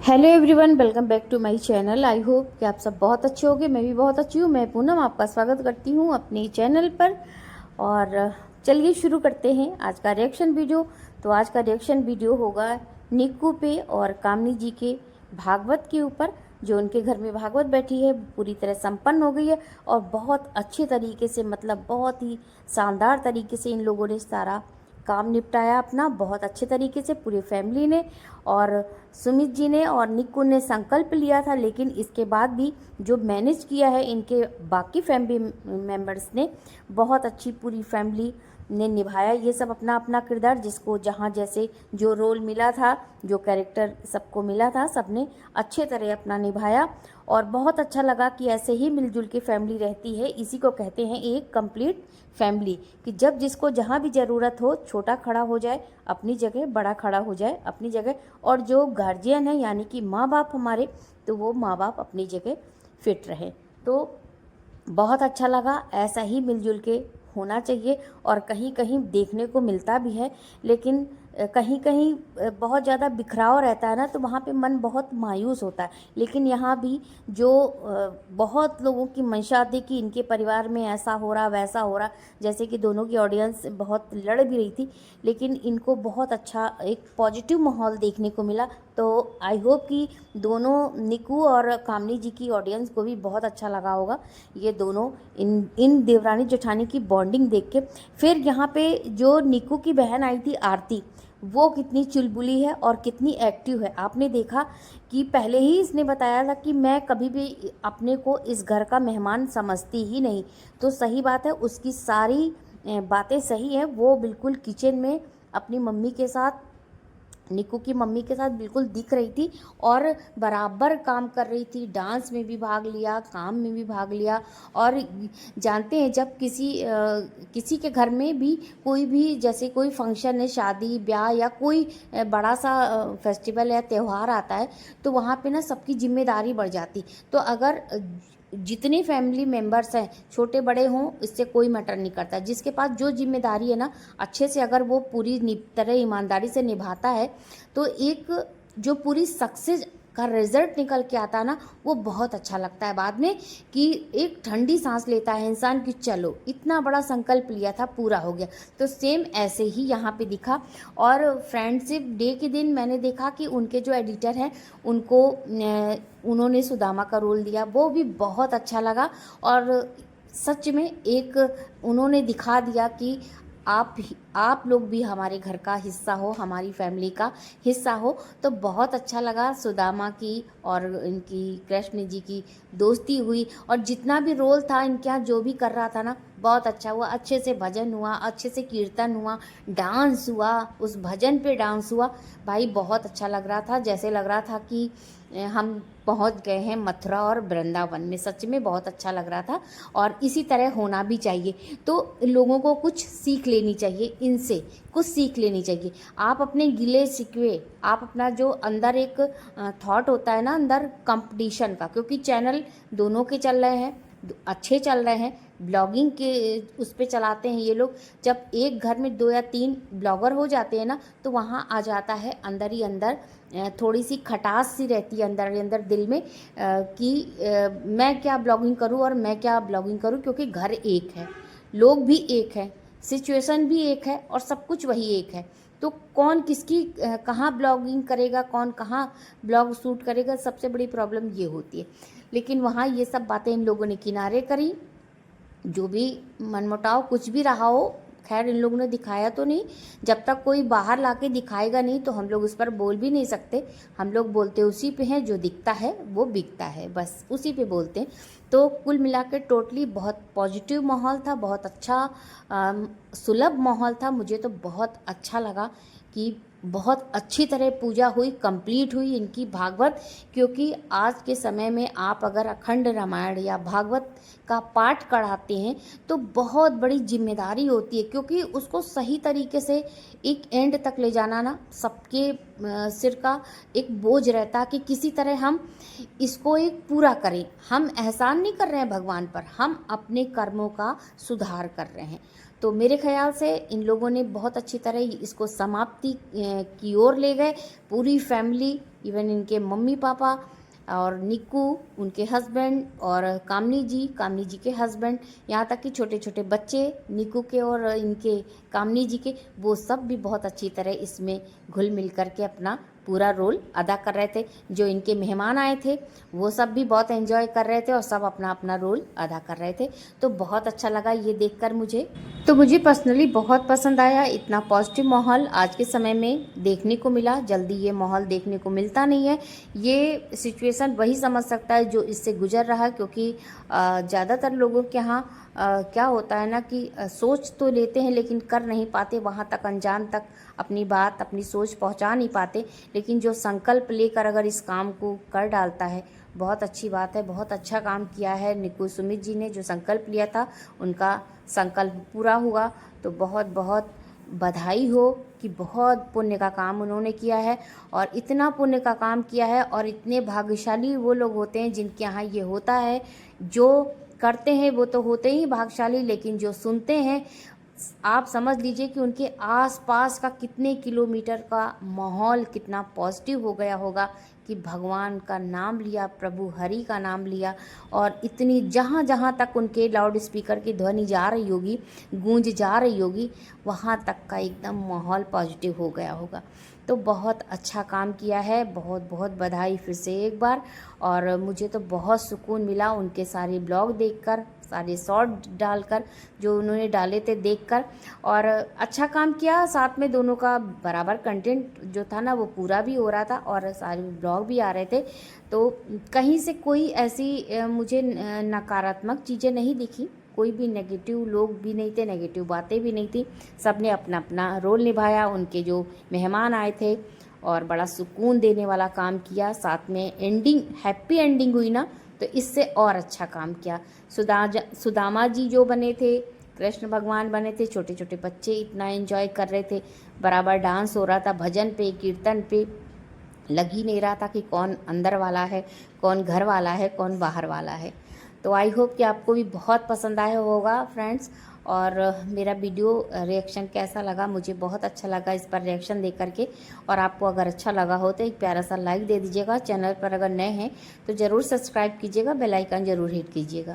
Hello everyone, welcome back to my channel. I hope कि आप सब बहुत अच्छे होंगे। मैं भी बहुत अच्छी हूँ। मैं पूनम आपका स्वागत करती हूँ अपने चैनल पर। और चलिए शुरू करते हैं आज का रिएक्शन वीडियो। तो आज का रिएक्शन वीडियो होगा निक्कू पे और कामनी जी के भागवत के ऊपर। जो उनके घर में भागवत बैठी है पूरी तरह संपन्न हो गई है और बहुत अच्छे तरीके से, मतलब बहुत ही शानदार तरीके से इन लोगों ने सारा काम निपटाया अपना, बहुत अच्छे तरीके से पूरी फैमिली ने। और सुमित जी ने और निक्कू ने संकल्प लिया था, लेकिन इसके बाद भी जो मैनेज किया है इनके बाकी फैमिली मेम्बर्स ने, बहुत अच्छी पूरी फैमिली ने निभाया ये सब अपना अपना किरदार। जिसको जहाँ जैसे जो रोल मिला था, जो कैरेक्टर सबको मिला था, सबने अच्छे तरह अपना निभाया। और बहुत अच्छा लगा कि ऐसे ही मिलजुल के फैमिली रहती है। इसी को कहते हैं एक कंप्लीट फैमिली, कि जब जिसको जहाँ भी ज़रूरत हो, छोटा खड़ा हो जाए अपनी जगह, बड़ा खड़ा हो जाए अपनी जगह। और जो गार्जियन है यानी कि माँ बाप हमारे, तो वो माँ बाप अपनी जगह फिट रहे। तो बहुत अच्छा लगा। ऐसा ही मिलजुल के होना चाहिए। और कहीं कहीं देखने को मिलता भी है, लेकिन कहीं कहीं बहुत ज़्यादा बिखराव रहता है ना, तो वहाँ पे मन बहुत मायूस होता है। लेकिन यहाँ भी जो बहुत लोगों की मंशा थी कि इनके परिवार में ऐसा हो रहा वैसा हो रहा, जैसे कि दोनों की ऑडियंस बहुत लड़ भी रही थी, लेकिन इनको बहुत अच्छा एक पॉजिटिव माहौल देखने को मिला। तो आई होप कि दोनों निक्कू और कामनी जी की ऑडियंस को भी बहुत अच्छा लगा होगा ये दोनों इन देवरानी जेठानी की बॉन्डिंग देख के। फिर यहाँ पे जो निक्कू की बहन आई थी आरती, वो कितनी चुलबुली है और कितनी एक्टिव है। आपने देखा कि पहले ही इसने बताया था कि मैं कभी भी अपने को इस घर का मेहमान समझती ही नहीं। तो सही बात है, उसकी सारी बातें सही हैं। वो बिल्कुल किचन में अपनी मम्मी के साथ, निक्कू की मम्मी के साथ बिल्कुल दिख रही थी और बराबर काम कर रही थी। डांस में भी भाग लिया, काम में भी भाग लिया। और जानते हैं, जब किसी के घर में भी कोई भी, जैसे कोई फंक्शन है, शादी ब्याह या कोई बड़ा सा फेस्टिवल या त्यौहार आता है, तो वहाँ पे ना सबकी जिम्मेदारी बढ़ जाती। तो अगर जितने फैमिली मेम्बर्स हैं, छोटे बड़े हों, इससे कोई मैटर नहीं करता। जिसके पास जो जिम्मेदारी है ना, अच्छे से अगर वो पूरी तरह ईमानदारी से निभाता है, तो एक जो पूरी सक्सेस का रिजल्ट निकल के आता है ना, वो बहुत अच्छा लगता है बाद में। कि एक ठंडी सांस लेता है इंसान कि चलो इतना बड़ा संकल्प लिया था, पूरा हो गया। तो सेम ऐसे ही यहाँ पे दिखा। और फ्रेंडशिप डे के दिन मैंने देखा कि उनके जो एडिटर हैं उनको उन्होंने सुदामा का रोल दिया, वो भी बहुत अच्छा लगा। और सच में एक उन्होंने दिखा दिया कि आप लोग भी हमारे घर का हिस्सा हो, हमारी फैमिली का हिस्सा हो। तो बहुत अच्छा लगा सुदामा की और इनकी कृष्ण जी की दोस्ती हुई। और जितना भी रोल था इनके यहाँ, जो भी कर रहा था ना, बहुत अच्छा हुआ। अच्छे से भजन हुआ, अच्छे से कीर्तन हुआ, डांस हुआ, उस भजन पे डांस हुआ। भाई बहुत अच्छा लग रहा था, जैसे लग रहा था कि हम पहुंच गए हैं मथुरा और वृंदावन में। सच में बहुत अच्छा लग रहा था और इसी तरह होना भी चाहिए। तो लोगों को कुछ सीख लेनी चाहिए, इनसे कुछ सीख लेनी चाहिए। आप अपने गिले शिकवे, आप अपना जो अंदर एक थॉट होता है ना अंदर कंपटीशन का, क्योंकि चैनल दोनों के चल रहे हैं, अच्छे चल रहे हैं, ब्लॉगिंग के उस पे चलाते हैं ये लोग। जब एक घर में 2 या 3 ब्लॉगर हो जाते हैं ना, तो वहाँ आ जाता है अंदर ही अंदर थोड़ी सी खटास सी रहती है अंदर ही अंदर दिल में, कि मैं क्या ब्लॉगिंग करूँ और मैं क्या ब्लॉगिंग करूँ, क्योंकि घर एक है, लोग भी एक है, सिचुएशन भी एक है और सब कुछ वही एक है। तो कौन किसकी कहाँ ब्लॉगिंग करेगा, कौन कहाँ ब्लॉग शूट करेगा, सबसे बड़ी प्रॉब्लम ये होती है। लेकिन वहाँ ये सब बातें इन लोगों ने किनारे करी। जो भी मनमुटाव कुछ भी रहा हो, खैर इन लोगों ने दिखाया तो नहीं। जब तक कोई बाहर लाके दिखाएगा नहीं तो हम लोग उस पर बोल भी नहीं सकते। हम लोग बोलते उसी पे हैं, जो दिखता है वो बिकता है, बस उसी पे बोलते हैं। तो कुल मिला के टोटली बहुत पॉजिटिव माहौल था, बहुत अच्छा सुलभ माहौल था। मुझे तो बहुत अच्छा लगा कि बहुत अच्छी तरह पूजा हुई, कंप्लीट हुई इनकी भागवत। क्योंकि आज के समय में आप अगर अखंड रामायण या भागवत का पाठ कराते हैं तो बहुत बड़ी जिम्मेदारी होती है, क्योंकि उसको सही तरीके से एक एंड तक ले जाना ना सबके सिर का एक बोझ रहता है कि किसी तरह हम इसको एक पूरा करें। हम एहसान नहीं कर रहे हैं भगवान पर, हम अपने कर्मों का सुधार कर रहे हैं। तो मेरे ख्याल से इन लोगों ने बहुत अच्छी तरह इसको समाप्ति की ओर ले गए। पूरी फैमिली इवन इनके मम्मी पापा और निक्कू उनके हस्बैंड और कामनी जी के हस्बैंड, यहाँ तक कि छोटे छोटे बच्चे निक्कू के और इनके कामनी जी के, वो सब भी बहुत अच्छी तरह इसमें घुल मिल कर के अपना पूरा रोल अदा कर रहे थे। जो इनके मेहमान आए थे वो सब भी बहुत एंजॉय कर रहे थे और सब अपना अपना रोल अदा कर रहे थे। तो बहुत अच्छा लगा ये देखकर मुझे। तो मुझे पर्सनली बहुत पसंद आया। इतना पॉजिटिव माहौल आज के समय में देखने को मिला, जल्दी ये माहौल देखने को मिलता नहीं है। ये सिचुएशन वही समझ सकता है जो इससे गुजर रहा है, क्योंकि ज़्यादातर लोगों के यहाँ क्या होता है ना कि सोच तो लेते हैं लेकिन कर नहीं पाते, वहाँ तक अनजान तक अपनी बात अपनी सोच पहुँचा नहीं पाते। लेकिन जो संकल्प लेकर अगर इस काम को कर डालता है, बहुत अच्छी बात है। बहुत अच्छा काम किया है निक्कू सुमित जी ने, जो संकल्प लिया था उनका संकल्प पूरा हुआ। तो बहुत बहुत बधाई हो कि बहुत पुण्य का काम उन्होंने किया है। और इतना पुण्य का काम किया है, और इतने भाग्यशाली वो लोग होते हैं जिनके यहाँ ये होता है। जो करते हैं वो तो होते ही भाग्यशाली, लेकिन जो सुनते हैं आप समझ लीजिए कि उनके आसपास का कितने किलोमीटर का माहौल कितना पॉजिटिव हो गया होगा कि भगवान का नाम लिया, प्रभु हरि का नाम लिया, और इतनी जहाँ जहाँ तक उनके लाउड स्पीकर की ध्वनि जा रही होगी, गूंज जा रही होगी, वहाँ तक का एकदम माहौल पॉजिटिव हो गया होगा। तो बहुत अच्छा काम किया है। बहुत बहुत बधाई फिर से एक बार। और मुझे तो बहुत सुकून मिला उनके सारे ब्लॉग देखकर, सारे शॉर्ट डालकर जो उन्होंने डाले थे देखकर। और अच्छा काम किया, साथ में दोनों का बराबर कंटेंट जो था ना वो पूरा भी हो रहा था और सारे ब्लॉग भी आ रहे थे। तो कहीं से कोई ऐसी मुझे नकारात्मक चीज़ें नहीं दिखी, कोई भी नेगेटिव लोग भी नहीं थे, नेगेटिव बातें भी नहीं थी। सब ने अपना अपना रोल निभाया। उनके जो मेहमान आए थे और बड़ा सुकून देने वाला काम किया, साथ में एंडिंग हैप्पी एंडिंग हुई ना, तो इससे और अच्छा काम किया। सुदामा जी जो बने थे, कृष्ण भगवान बने थे, छोटे छोटे बच्चे इतना एंजॉय कर रहे थे, बराबर डांस हो रहा था, भजन पे कीर्तन पे, लग ही नहीं रहा था कि कौन अंदर वाला है, कौन घर वाला है, कौन बाहर वाला है। तो आई होप कि आपको भी बहुत पसंद आया होगा फ्रेंड्स। और मेरा वीडियो रिएक्शन कैसा लगा, मुझे बहुत अच्छा लगा इस पर रिएक्शन दे करके। और आपको अगर अच्छा लगा हो तो एक प्यारा सा लाइक दे दीजिएगा। चैनल पर अगर नए हैं तो ज़रूर सब्सक्राइब कीजिएगा, बेल आइकन ज़रूर हिट कीजिएगा।